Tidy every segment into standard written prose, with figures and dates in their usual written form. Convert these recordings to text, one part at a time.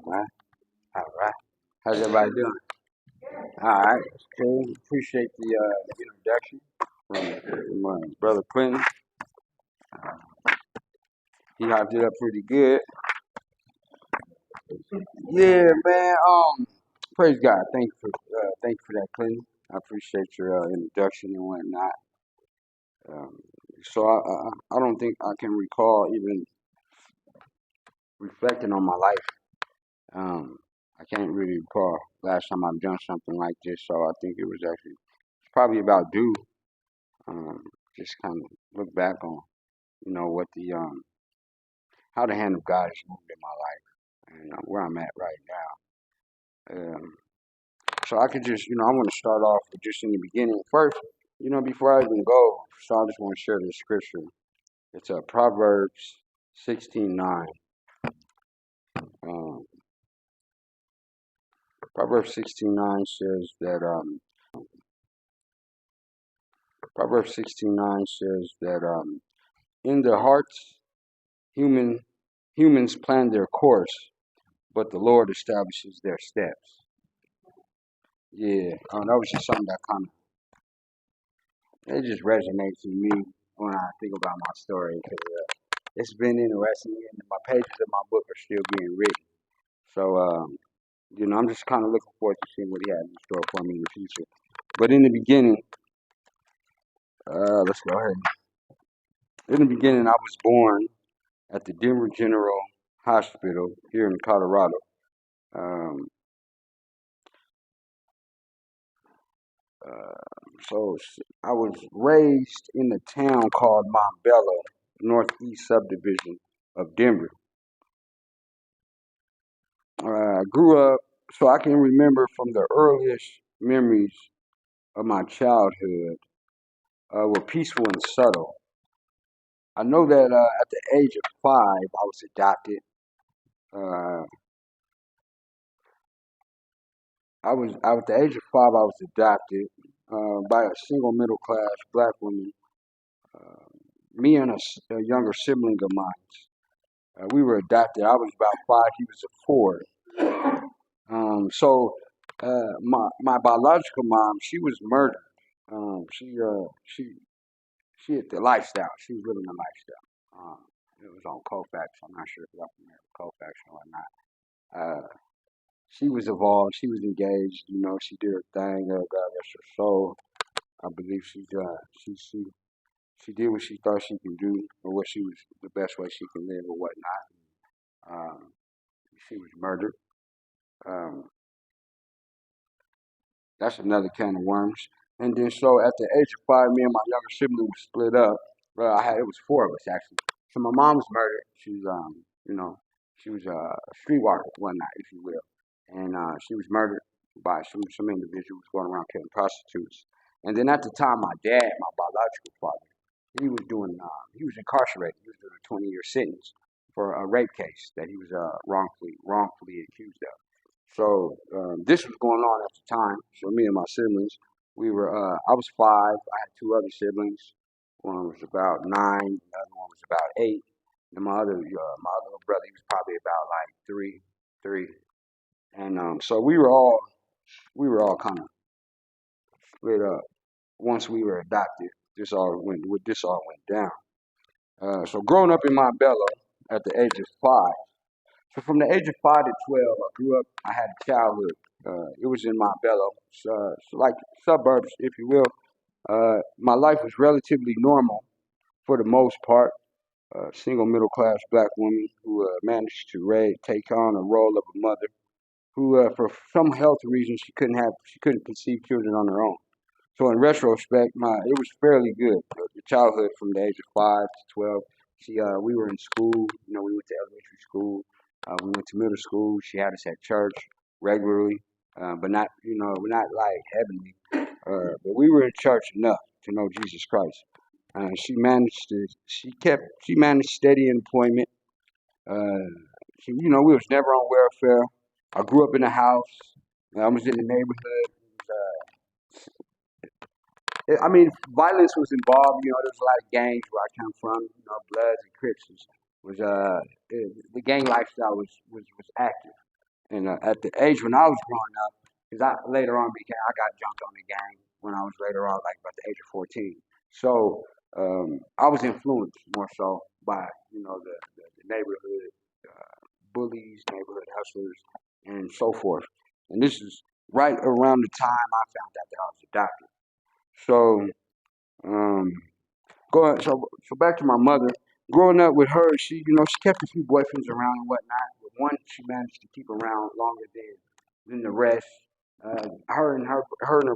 Right. All right. How's everybody doing? All right. Cool. Appreciate the introduction from my brother Clinton. He hopped it up pretty good. Yeah, man. Praise God. Thank you for that, Clinton. I appreciate your introduction and whatnot. Um, so I don't think I can recall even reflecting on my life. Um, I can't really recall last time I've done something like this. So I think it was actually it's probably about due. Um, just kind of look back on what the how the hand of God has moved in my life and where I'm at right now. So I could just I want to start off with just in the beginning first. Before I even go, so I just want to share the scripture. It's Proverbs 16:9. Um, Proverbs 16:9 says that in their hearts human humans plan their course, but the Lord establishes their steps. Yeah, that was just something that kind of it just resonates with me when I think about my story because it's been interesting, and my pages of my book are still being written. So, I'm just kind of looking forward to seeing what he has in store for me in the future. But in the beginning, let's go ahead. In the beginning, I was born at the Denver General Hospital here in Colorado. Um, so I was raised in a town called Montbello, northeast subdivision of Denver. I grew up, so I can remember from the earliest memories of my childhood were peaceful and subtle. I know that at the age of 5, I was adopted. Uh, at the age of 5, I was adopted by a single middle class black woman. Uh, Me and a younger sibling of mine, we were adopted. I was about 5, he was a 4. My biological mom, she was murdered. She had the lifestyle. She was living the lifestyle. It was on Colfax. I'm not sure if y'all familiar with Colfax or whatnot. She was involved. She was engaged. She did her thing. God rest her soul. I believe she did what she thought she can do, or what she was the best way she can live, or whatnot. Um, she was murdered. Um, that's another can of worms. And then so at the age of 5, me and my younger sibling was split up. Well, it was 4 of us actually. So my mom was murdered. She was a streetwalker, whatnot, if you will, and she was murdered by some individuals going around killing prostitutes. And then at the time, my dad, my biological father, he was incarcerated. He was doing a 20-year sentence for a rape case that he was wrongfully accused of. So this was going on at the time. So me and my siblings, I was 5. I had 2 other siblings. One was about 9. The other one was about 8. And my other little brother, he was probably about like 3. And so we were all kind of split up once we were adopted. This all went down. So growing up in Montbello at the age of 5. So from the age of 5 to 12, I grew up. I had a childhood. It was in Montbello, so like suburbs, if you will. My life was relatively normal for the most part. Single middle class black woman who managed to take on a role of a mother who, for some health reasons, she couldn't conceive children on her own. So in retrospect, it was fairly good. The childhood from the age of 5 to 12. We were in school. We went to elementary school. We went to middle school. She had us at church regularly, but not like heavenly. But we were in church enough to know Jesus Christ. She managed steady employment. Uh, we was never on welfare. I grew up in a house. I was in the neighborhood. I mean, violence was involved. There was a lot of gangs where I come from. Bloods and Crips the gang lifestyle was active. And at the age when I was growing up, because I got jumped on the gang when I was later on, like about the age of 14. So I was influenced more so by the neighborhood bullies, neighborhood hustlers, and so forth. And this is right around the time I found out that I was adopted. So um, go ahead. So back to my mother. Growing up with her, she kept a few boyfriends around and whatnot. But one she managed to keep around longer than the rest. Her and her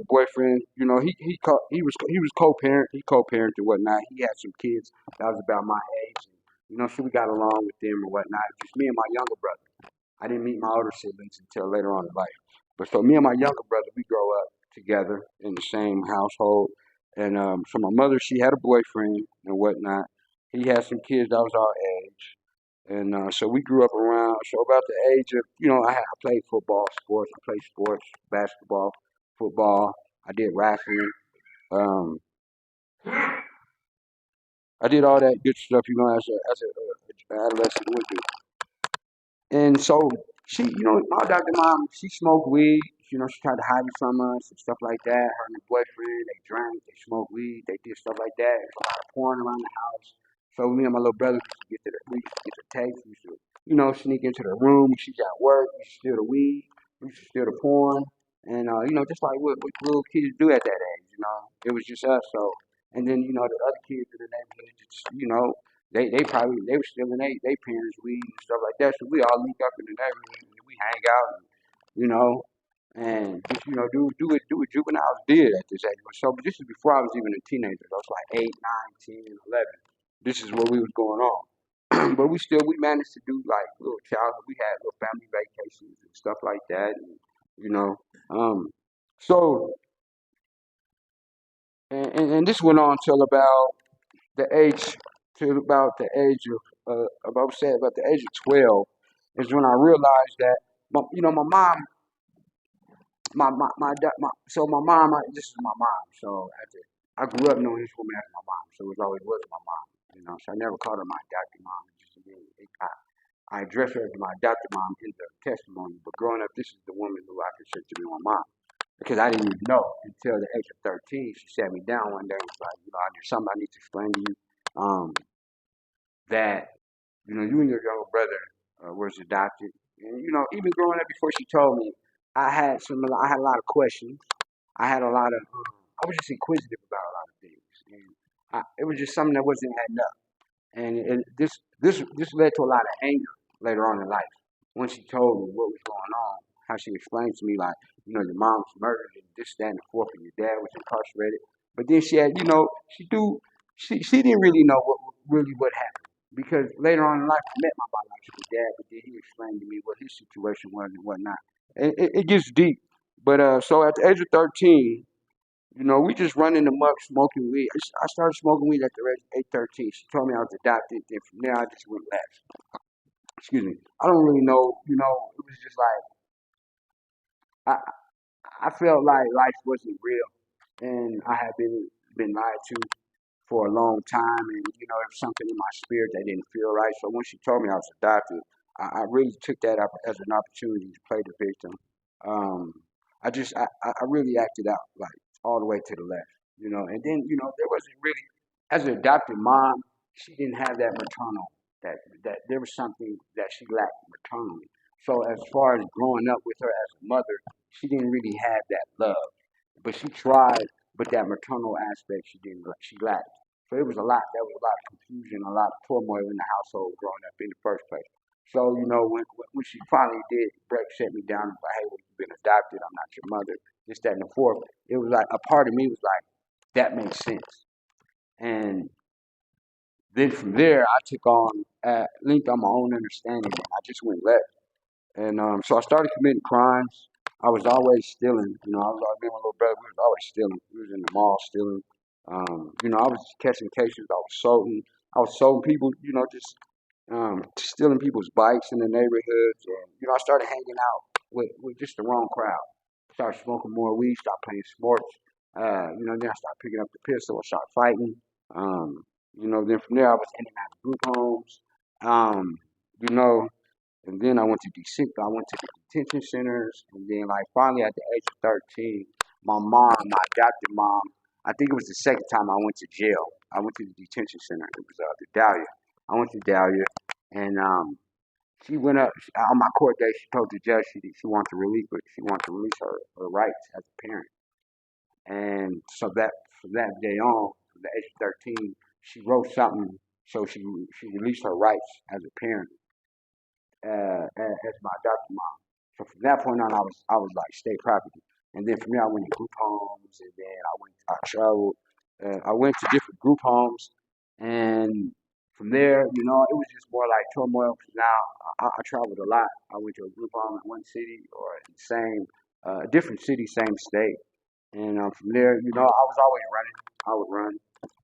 boyfriend, he was co-parent, he co-parented and whatnot. He had some kids that was about my age. So we got along with them and whatnot. Just me and my younger brother. I didn't meet my older siblings until later on in life. But so me and my younger brother, we grow up together in the same household. And so my mother, she had a boyfriend and whatnot. He had some kids that was our age. And so we grew up around, so about the age of, I played football, sports. I played sports, basketball, football. I did wrestling. Um, I did all that good stuff, as a adolescent would do. And so my adopted mom, she smoked weed. She tried to hide it from us and stuff like that. Her and her boyfriend, they drank, they smoked weed, they did stuff like that. There's a lot of porn around the house. So me and my little brother we used to get the tapes. We used to, sneak into the room. She's at work. We used to steal the weed. We used to steal the porn. And, just like what little kids do at that age. It was just us. So, and then, the other kids in the neighborhood, they were stealing they parents' weed and stuff like that. So we all link up in the neighborhood and we hang out you know, and just do what juveniles did at this age. So but this is before I was even a teenager. I was like 8, 9, 10, 11. This is what we was going on. But we managed to do like little childhood. We had little family vacations and stuff like that. And, you know, um, so and this went on till the age about the age of about the age of 12 is when I realized that my mom my mom this is my mom, so I grew up knowing this woman as my mom, so it always was my mom, so I never called her my adopted mom. I address her as my adopted mom in the testimony, but growing up, this is the woman who I consider to be my mom because I didn't even know until the age of 13. She sat me down one day and was like, there's something I need to explain to you. That you and your younger brother was adopted, and even growing up before she told me, I had a lot of questions. I had a lot of, I was just inquisitive about a lot of things, and it was just something that wasn't adding up, and this led to a lot of anger later on in life when she told me what was going on. How she explained to me like, your mom was murdered and this, that, and the fourth, and your dad was incarcerated. But then she had, she didn't really know what happened because later on in life I met my biological dad, but then he explained to me what his situation was and whatnot. And it gets deep. But so at the age of 13, we just run in the muck smoking weed. I started smoking weed at the age of 13. She told me I was adopted. Then from there, I just went left. Excuse me. I don't really know. It was just like I I felt like life wasn't real, and I had been lied to for a long time, and there was something in my spirit that didn't feel right. So when she told me I was adopted, I really took that up as an opportunity to play the victim. Um, I really acted out like all the way to the left, and then there wasn't really as an adopted mom, she didn't have that maternal that there was something that she lacked maternally. So as far as growing up with her as a mother, she didn't really have that love, but she tried, but that maternal aspect she lacked. So it was a lot. There was a lot of confusion, a lot of turmoil in the household growing up in the first place. So when she finally did set me down and was like, hey, well, you've been adopted. I'm not your mother. This, that, and the fourth. It was like a part of me was like, that makes sense. And then from there, I linked on my own understanding, and I just went left. And so I started committing crimes. I was always stealing. I was always, me and my little brother, we was always stealing. We was in the mall stealing. I was just catching cases. I was solding people, stealing people's bikes in the neighborhoods. And, I started hanging out with just the wrong crowd. Started smoking more weed, started playing sports. Then I started picking up the pistol, I started fighting. Then from there I was in and out of group homes. Um, you know, And then I went to the detention centers, and then like finally at the age of 13, my adopted mom, I think it was the second time I went to jail. I went to the detention center. It was the Dahlia. I went to Dahlia, and she went up on my court date. She told the judge she wanted to release, but she wanted to release her rights as a parent. And so that from that day on, from the age of 13, she wrote something so she released her rights as a parent as my adopted mom. So from that point on, I was like state property. And then from there, I went to group homes, and then I traveled. I went to different group homes, and from there, it was just more like turmoil. Cause now I traveled a lot. I went to a group home in one city or in the same, different city, same state. And from there, I was always running. I would run,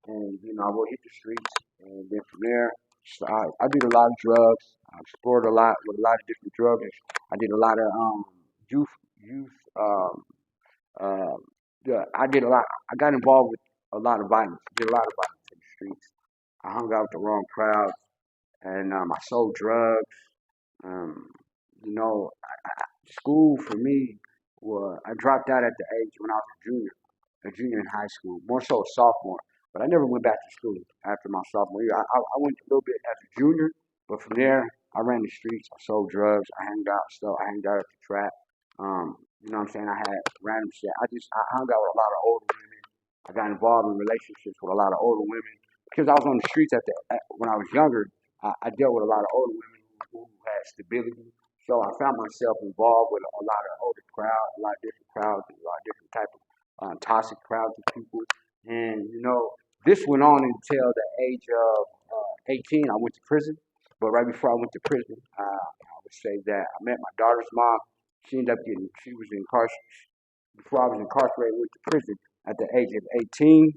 and I would hit the streets. And then from there, so I did a lot of drugs. I explored a lot with a lot of different drugs. I did a lot of youth. Uh, yeah, I did a lot. I got involved with a lot of violence. Did a lot of violence in the streets. I hung out with the wrong crowds, and I sold drugs. Um, school for me was I dropped out at the age when I was a junior in high school, more so a sophomore. But I never went back to school after my sophomore year. I went a little bit as a junior, but from there I ran the streets, I sold drugs, I hanged out at the trap. You know what I'm saying? I had random shit. I hung out with a lot of older women. I got involved in relationships with a lot of older women because I was on the streets when I was younger. I dealt with a lot of older women who had stability. So I found myself involved with a lot of older crowds, a lot of different crowds, a lot of different type of toxic crowds of people. And this went on until the age of 18. I went to prison, but right before I went to prison, I would say that I met my daughter's mom. She was incarcerated before I was incarcerated. Went to prison at the age of 18.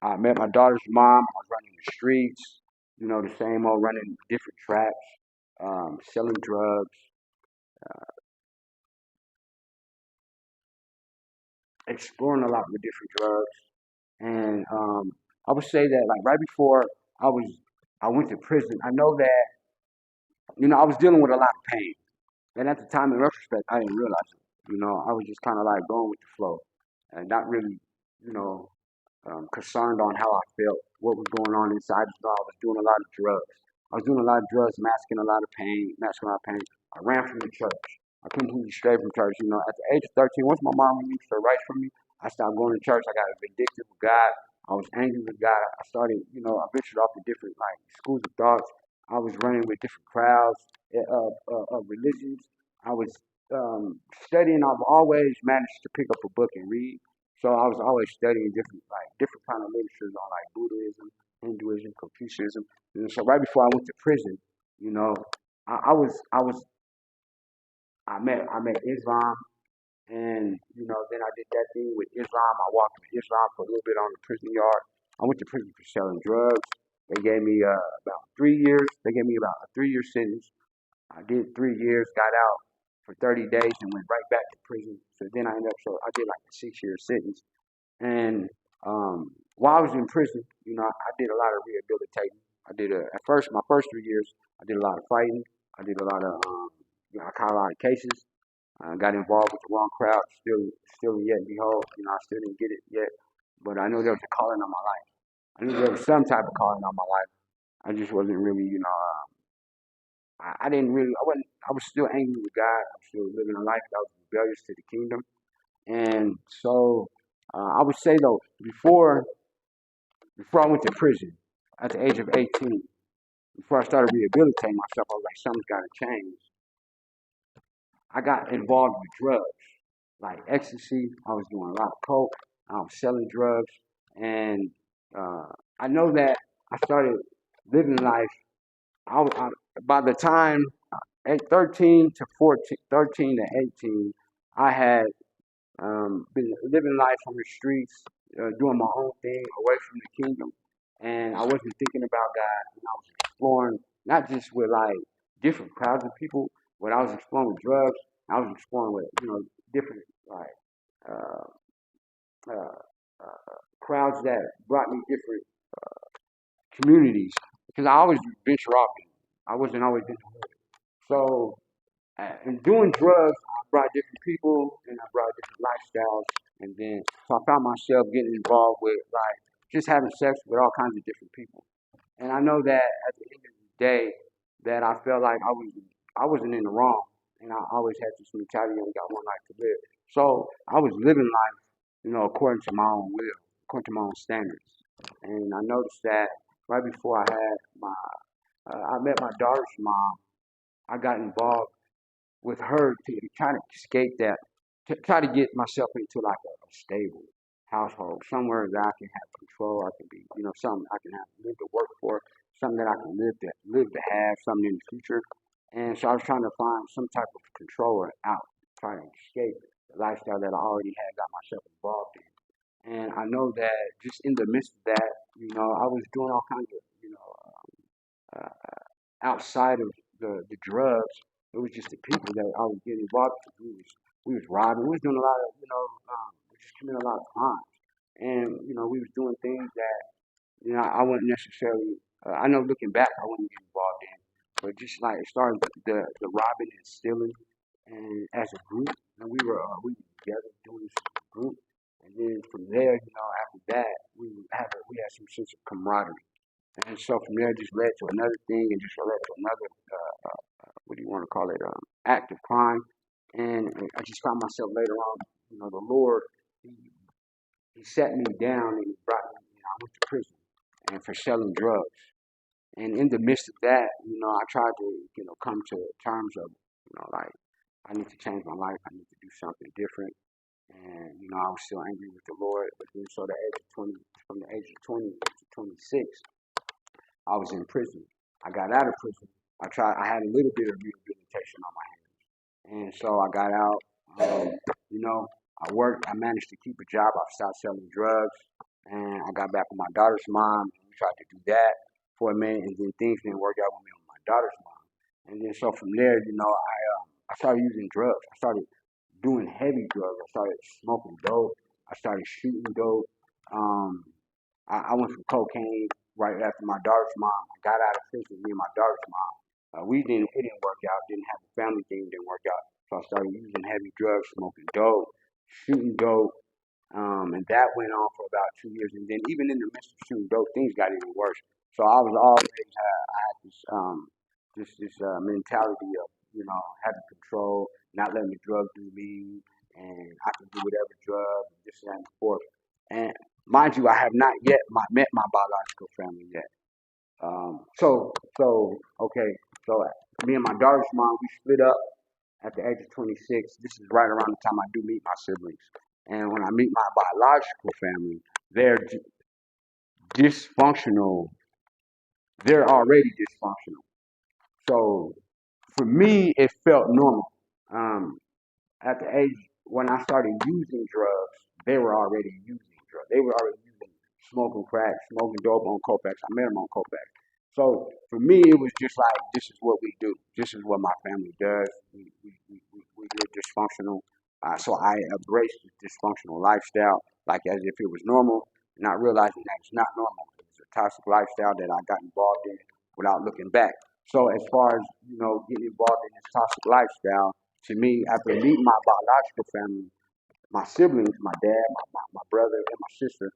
I met my daughter's mom. I was running the streets, the same old running different traps, selling drugs, exploring a lot with different drugs. And I would say that like right before I was I went to prison, I know that I was dealing with a lot of pain. And at the time, in retrospect, I didn't realize it. I was just kind of like going with the flow, and not really, you know, concerned on how I felt, what was going on inside. I just know I was doing a lot of drugs. I was doing a lot of drugs, masking a lot of pain. I ran from the church. I completely strayed from church. At the age of 13, once my mom released her rights from me, I stopped going to church. I got vindictive with God. I was angry with God. I started, I ventured off to different like schools of thoughts. I was running with different crowds of religions. I was studying. I've always managed to pick up a book and read. So I was always studying different kind of literatures on like Buddhism, Hinduism, Confucianism. And so right before I went to prison, you know, I was I met Islam, and then I did that thing with Islam. I walked with Islam for a little bit on the prison yard. I went to prison for selling drugs. They gave me about 3 years. They gave me about a 3 year sentence. I did 3 years, got out for 30 days, and went right back to prison. So then I did like a 6 year sentence. And while I was in prison, I did a lot of rehabilitating. At first, my first 3 years, I did a lot of fighting. I did a lot of, I caught a lot of cases. I got involved with the wrong crowd. Still yet and behold, I still didn't get it yet. But I knew there was a calling on my life. I knew there was some type of calling on my life. I just wasn't really, I didn't really, I wasn't, I was still angry with God. I was still living a life that was rebellious to the kingdom. And so I would say though, before I went to prison at the age of 18, before I started rehabilitating myself, I was like, something's got to change. I got involved with drugs, like ecstasy. I was doing a lot of coke. I was selling drugs, and I know that I started living life. I by the time at 13 to 14, 13 to 18, I had been living life on the streets, doing my own thing, away from the kingdom, and I wasn't thinking about God. And I was exploring not just with like different crowds of people, but I was exploring with drugs. I was exploring with different like uh, uh, crowds that brought me different communities because I always venture off. I wasn't always in the hood. So, in doing drugs, I brought different people and I brought different lifestyles. And then, so I found myself getting involved with like just having sex with all kinds of different people. And I know that at the end of the day, that I felt like I wasn't in the wrong, and I always had this mentality I only got one life to live. So I was living life, according to my own will, according to my own standards. And I noticed that right before I met my daughter's mom, I got involved with her to try to escape that, to try to get myself into like a stable household, somewhere that I can have control. I can be, something I can have live to work for, something that I can live to have, something in the future. And so I was trying to find some type of control or out, trying to escape the lifestyle that I already had got myself involved in. And I know that just in the midst of that, I was doing all kinds of, outside of the drugs, it was just the people that I was getting involved with. We was robbing, we was doing a lot of, we just committing a lot of crimes, and we was doing things that I wouldn't necessarily. I know looking back, I wouldn't get involved in, but just like it started the robbing and stealing, and as a group, and we were together doing this as a group, and then from there, after that, we had some sense of camaraderie. And so from there, it just led to another thing, and just led to another, what do you want to call it, act of crime. And I just found myself later on, the Lord, he, he set me down and he brought me, I went to prison and for selling drugs. And in the midst of that, I tried to, come to terms of, like, I need to change my life. I need to do something different. And, I was still angry with the Lord. But then, so the age of 20, from the age of 20 to 26, I was in prison. I got out of prison. I had a little bit of rehabilitation on my hands. And so I got out, you know, I worked, I managed to keep a job. I stopped selling drugs. And I got back with my daughter's mom. And we tried to do that for a minute. And then things didn't work out with me with my daughter's mom. And then so from there, I started using drugs. I started doing heavy drugs. I started smoking dope. I started shooting dope. Um, I went from cocaine right after my daughter's mom. I got out of prison. Me and my daughter's mom. It didn't work out. Didn't have a family thing. Didn't work out. So I started using heavy drugs, smoking dope, shooting dope, and that went on for about 2 years. And then even in the midst of shooting dope, things got even worse. So I was always I had this mentality of having control, not letting the drug do me, and I can do whatever drug, and this and that and forth. And mind you, I have not yet met my biological family yet. Okay, so me and my daughter's mom, we split up at the age of 26. This is right around the time I do meet my siblings. And when I meet my biological family, they're dysfunctional. They're already dysfunctional. So for me, it felt normal. Um, at the age when I started using drugs, they were already using drugs. They were already using smoking crack, smoking dope on Copex. I met them on Copex. So for me, it was just like this is what we do. This is what my family does. We live dysfunctional. So I embraced this dysfunctional lifestyle like as if it was normal, not realizing that it's not normal. It's a toxic lifestyle that I got involved in without looking back. So as far as getting involved in this toxic lifestyle, to me, after meeting my biological family, my siblings, my dad, my brother, and my sister,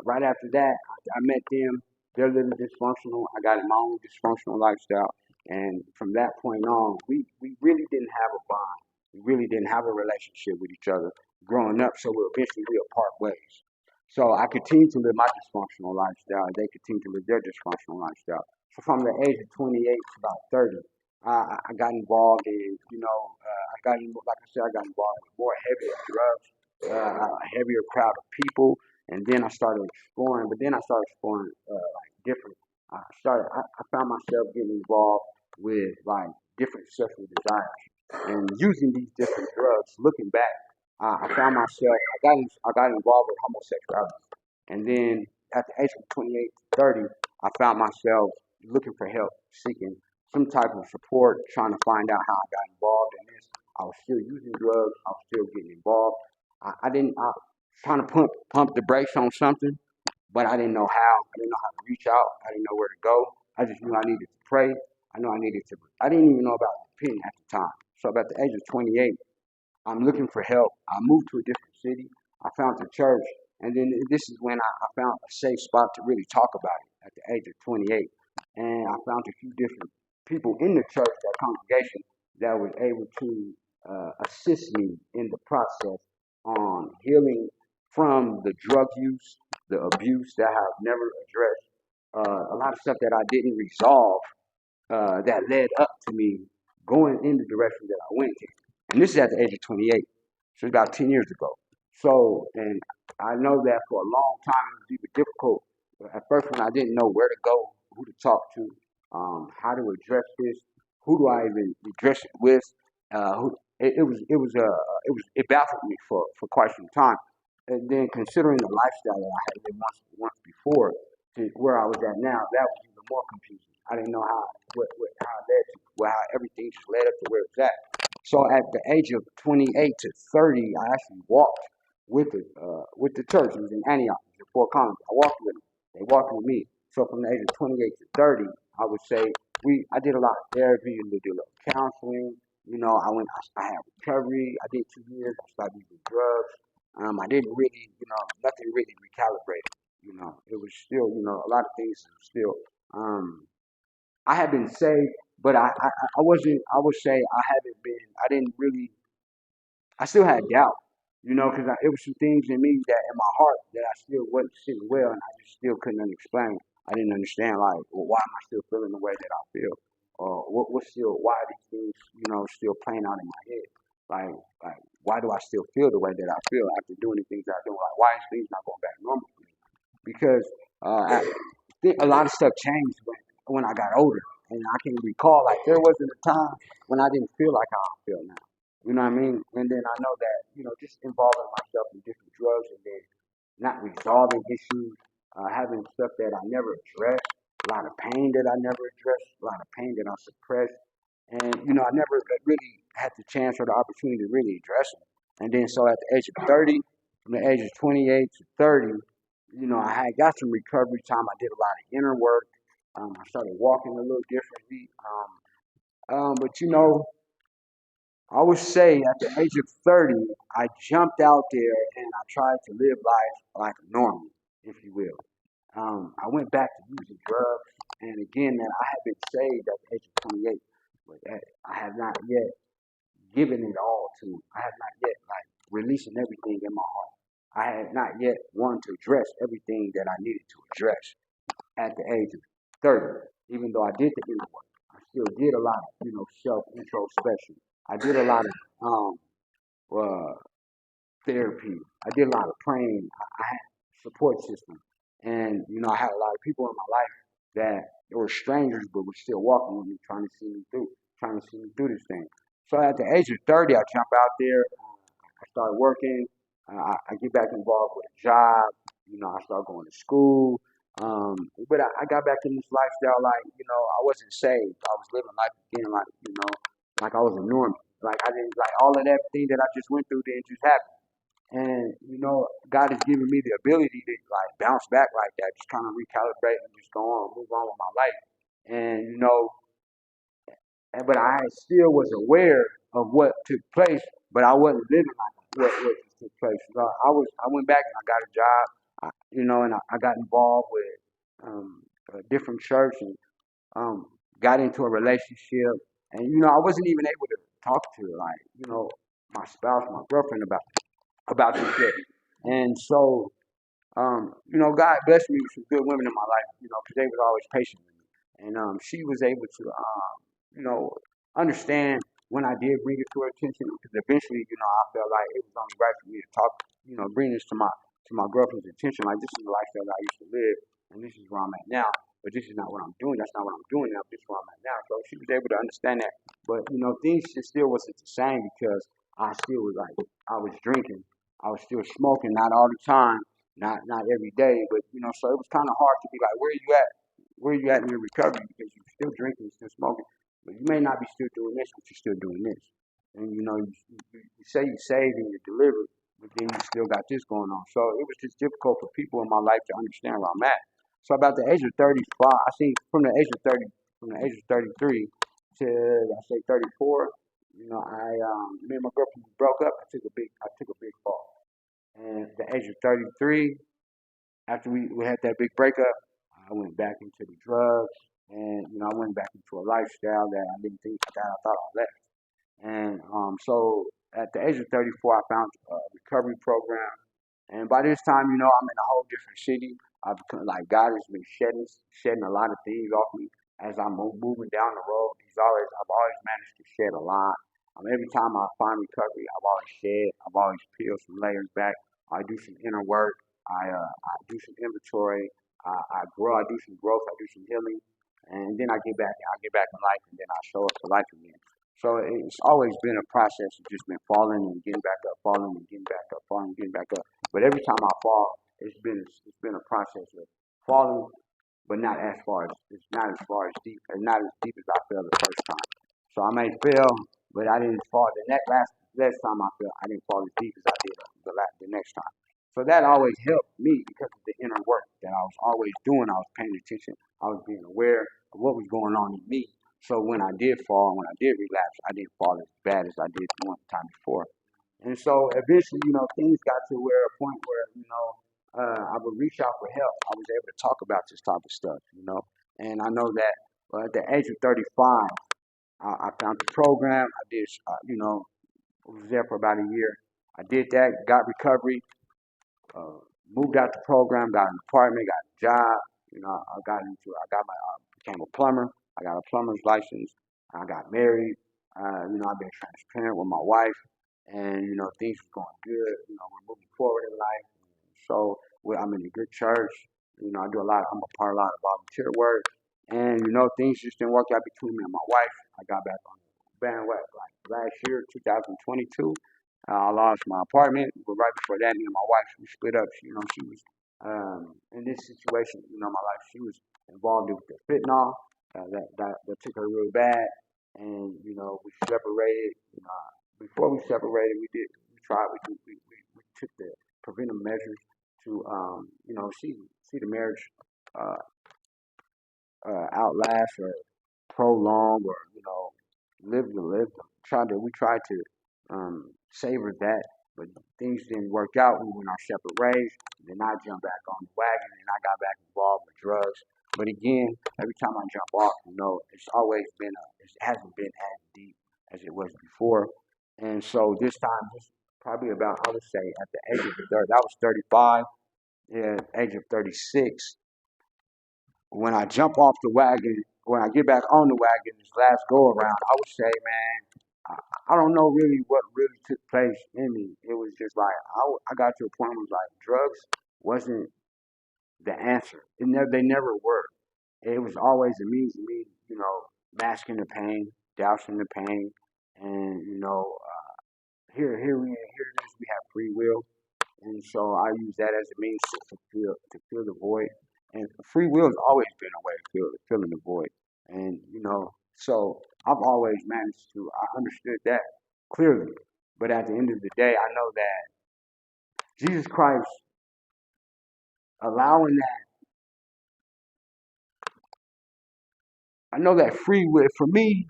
right after that, I met them. They're living dysfunctional. I got in my own dysfunctional lifestyle. And from that point on, we really didn't have a bond. We really didn't have a relationship with each other growing up. So eventually we'll part ways. So I continued to live my dysfunctional lifestyle, and they continued to live their dysfunctional lifestyle. So from the age of 28 to about 30, I got involved in, like I said, I got involved with more heavier drugs, a heavier crowd of people, and then I started exploring. But then I started exploring like different. I found myself getting involved with like different sexual desires, and using these different drugs. Looking back, I found myself. I got involved with homosexuality, and then at the age of 28 to 30, I found myself looking for help, seeking some type of support, trying to find out how I got involved in this. I was still using drugs. I was still getting involved. I didn't. I was trying to pump the brakes on something, but I didn't know how. I didn't know how to reach out. I didn't know where to go. I just knew I needed to pray. I know I needed to. I didn't even know about repenting at the time. So about the age of 28, I'm looking for help. I moved to a different city. I found a church, and then this is when I found a safe spot to really talk about it at the age of 28. And I found a few different people in the church, that congregation, that was able to assist me in the process on healing from the drug use, the abuse that I've never addressed, a lot of stuff that I didn't resolve, that led up to me going in the direction that I went in. And this is at the age of 28. So it's about 10 years ago. So, and I know that for a long time it was even difficult. At first, when I didn't know where to go, who to talk to, how to address this, who do I even address it with, it baffled me for quite some time. And then considering the lifestyle that I had lived once before to where I was at now, that was even more confusing. I didn't know how it led to, how everything just led up to where it's at. So at the age of 28 to 30, I actually walked with the church. It was in Antioch, it was in Fort Collins. I walked with them. They walked with me. So from the age of 28 to 30, I would say I did a lot of therapy, we did a little counseling. You know, I had recovery. I did 2 years. I stopped using drugs. I didn't really, nothing really recalibrated. It was still, a lot of things still. I had been saved, but I wasn't. I would say I haven't been. I didn't really. I still had doubt, because it was some things in me that in my heart that I still wasn't sitting well, and I just still couldn't explain. I didn't understand, like, well, why am I still feeling the way that I feel, or why are these things, still playing out in my head, like, why do I still feel the way that I feel after doing the things that I do? Like, why is things not going back normal for me? Because I think a lot of stuff changed when I got older, and I can recall, like, there wasn't a time when I didn't feel like how I feel now. You know what I mean? And then I know that, just involving myself in different drugs and then not resolving issues, having stuff that I never addressed, a lot of pain that I never addressed, a lot of pain that I suppressed. And, I never really had the chance or the opportunity to really address them. And then so at the age of 30, from the age of 28 to 30, I had got some recovery time. I did a lot of inner work. I started walking a little differently. But, I would say at the age of 30, I jumped out there and I tried to live life like a normal, if you will. I went back to using drugs, and again, that I had been saved at the age of 28, but I have not yet given it all to. I have not yet like releasing everything in my heart. I had not yet wanted to address everything that I needed to address at the age of 30. Even though I did the inner work, I still did a lot of self introspection. I did a lot of uh, therapy. I did a lot of praying. I had support system, and I had a lot of people in my life that were strangers, but were still walking with me, trying to see me through this thing. So at the age of 30, I jump out there. I started working. I get back involved with a job. I start going to school. But I got back in this lifestyle like, I wasn't saved. I was living life again like, like I was a normie. Like I didn't like all of that thing that I just went through didn't just happen. And God has given me the ability to like bounce back like that, just kind of recalibrate and just go on, move on with my life. And but I still was aware of what took place, but I wasn't living like what just took place. So I went back and I got a job, and I got involved with a different church and got into a relationship, and I wasn't even able to talk to like my spouse, my girlfriend about this shit. And so God blessed me with some good women in my life, because they was always patient with me. And she was able to, understand when I did bring it to her attention, because eventually, I felt like it was only right for me to talk, bring this to my girlfriend's attention. Like, this is the lifestyle that I used to live, and this is where I'm at now. But this is not what I'm doing. That's not what I'm doing now. This is where I'm at now. So she was able to understand that. But, things just still wasn't the same because I still was like, I was drinking. I was still smoking, not all the time, not every day, but so it was kind of hard to be like, where are you at? Where are you at in your recovery? Because you're still drinking, still smoking, but you may not be still doing this, but you're still doing this. And you say you're saved and you're delivered, but then you still got this going on. So it was just difficult for people in my life to understand where I'm at. So about the age of 35, I think from the age of 30 from the age of 33 to I say 34. Me and my girlfriend broke up. I took a big fall. And at the age of 33, after we had that big breakup, I went back into the drugs, and I went back into a lifestyle that I didn't think that I thought I left. And so at the age of 34, I found a recovery program. And by this time, I'm in a whole different city. I've become, like God has been shedding a lot of things off me as I'm moving down the road. I've always managed to shed a lot. Every time I find recovery, I've always peeled some layers back. I do some inner work. I do some inventory. I grow. I do some growth. I do some healing, and then I get back. I get back in life, and then I show up to life again. So it's always been a process of just been falling and getting back up, falling and getting back up, falling and getting back up. But every time I fall, it's been a process of falling, but it's not as far as deep, and not as deep as I fell the first time. So I may fail, but I didn't fall. The last time I fell, I didn't fall as deep as I did the next time. So that always helped me because of the inner work that I was always doing. I was paying attention. I was being aware of what was going on in me. So when I did fall, when I did relapse, I didn't fall as bad as I did one time before. And so eventually, things got to where a point where, I would reach out for help. I was able to talk about this type of stuff. And I know that at the age of 35, I found the program. I did, was there for about a year. I did that, got recovery, uh, moved out the program, got an apartment, got a job. Became a plumber. I got a plumber's license. I got married. I've been transparent with my wife, and things are going good. We're moving forward in life. So I'm in a good church. I do a lot. I'm a part of a lot of volunteer work, and things just didn't work out between me and my wife. I got back on the bandwagon like last year, 2022. I lost my apartment, but right before that, me and my wife we split up. She was in this situation. My life. She was involved with the fentanyl that took her real bad, and we separated. Before we separated, we took the preventive measures to see the marriage uh, outlast or prolong or live. We tried to savor that, but things didn't work out. We went our separate ways. Then I jumped back on the wagon and I got back involved with drugs. But again, every time I jump off, it hasn't been as deep as it was before. And so this time, just probably about, I would say, at the age of 30, I was 35. Yeah, at the age of 36, when I jump off the wagon, when I get back on the wagon, this last go around, I would say, man, I don't know really what really took place in me. It was just like I got to a point where it was like drugs wasn't the answer. They never were. It was always a means of me, masking the pain, dousing the pain, and here it is. We have free will, and so I use that as a means to fill the void. And free will has always been a way of filling the void. And so I've always managed to. I understood that clearly, but at the end of the day, I know that Jesus Christ allowing that. I know that free will for me,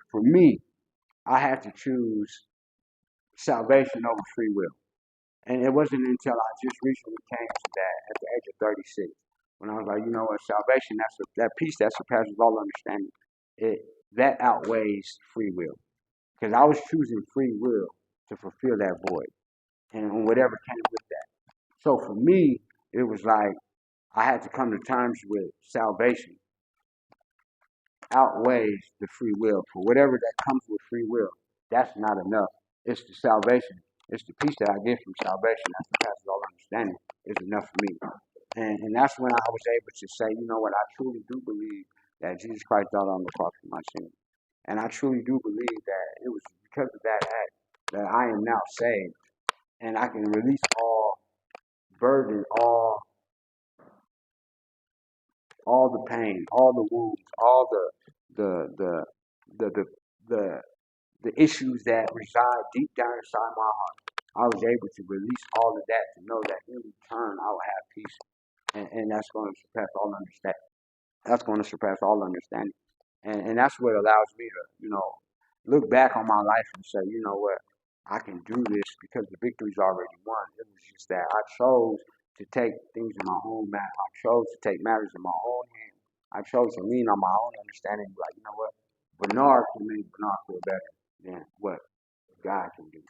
I had to choose salvation over free will. And it wasn't until I just recently came to that at the age of 36 when I was like, salvation, that peace that surpasses all understanding, it that outweighs free will. Because I was choosing free will to fulfill that void and whatever came with that. So for me, it was like I had to come to terms with salvation outweighs the free will. For whatever that comes with free will, that's not enough. It's the salvation. It's the peace that I get from salvation that surpasses all understanding is enough for me. And that's when I was able to say, you know what, I truly do believe that Jesus Christ died on the cross for my sins. And I truly do believe that it was because of that act that I am now saved. And I can release all burden, all the pain, all the wounds, all the the the the the, the issues that reside deep down inside my heart. I was able to release all of that to know that in return I will have peace, and that's going to surpass all understanding. That's going to surpass all understanding. and that's what allows me to, look back on my life and say, you know what, I can do this because the victory's already won. It was just that I chose to take things in my own matter. I chose to take matters in my own hands. I chose to lean on my own understanding, like, you know what, Bernard can make Bernard feel better than what God can do.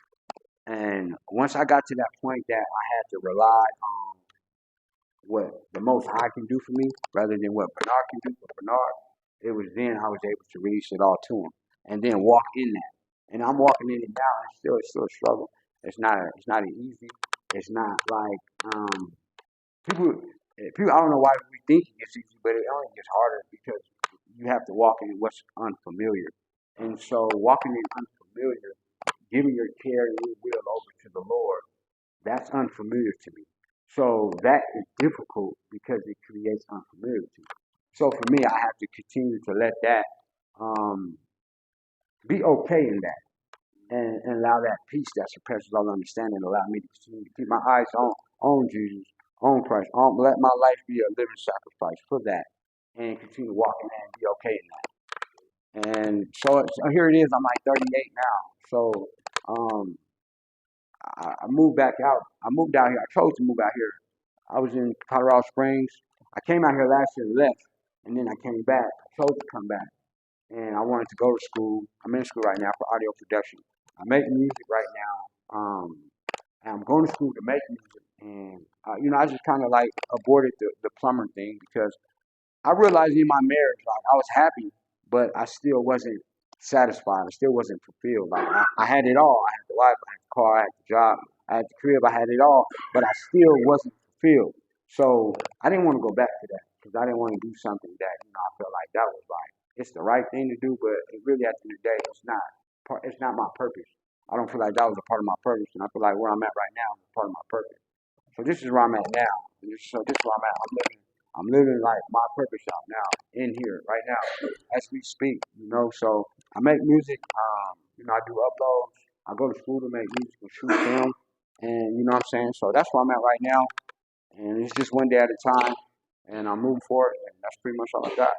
And once I got to that point that I had to rely on what the Most High can do for me rather than what Bernard can do for Bernard, it was then I was able to release it all to him and then walk in that. And I'm walking in it now. And it's still a struggle. It's not easy. It's not like people. People. I don't know why we think it gets easy, but it only gets harder because you have to walk in what's unfamiliar. And so walking in unfamiliar, giving your care and your will over to the Lord, that's unfamiliar to me. So that is difficult because it creates unfamiliarity. So for me, I have to continue to let that um, be okay in that and allow that peace that surpasses all understanding allow me to continue to keep my eyes on Jesus, on Christ, let my life be a living sacrifice for that and continue walking and be okay in that. And so here it is. I'm like 38 now. So um, I moved back out. I moved out here. I chose to move out here. I was in Colorado Springs. I came out here last year and left, and then I came back. I chose to come back, and I wanted to go to school. I'm in school right now for audio production. I make music right now, and I'm going to school to make music. And I just kind of like aborted the plumber thing because I realized in my marriage, like I was happy, but I still wasn't satisfied. I still wasn't fulfilled. Like I had it all. I had the wife, I had the car, I had the job, I had the crib, I had it all, but I still wasn't fulfilled. So I didn't want to go back to that because I didn't want to do something that I felt like that was like it's the right thing to do, but it really at the end of the day, it's not. It's not my purpose. I don't feel like that was a part of my purpose, and I feel like where I'm at right now is a part of my purpose. So this is where I'm at now. So this is where I'm at. I'm living like my purpose out now in here right now as we speak. So I make music. I do uploads. I go to school to make music and shoot film, and you know what I'm saying. So that's where I'm at right now, and it's just one day at a time, and I'm moving forward, and that's pretty much all I got.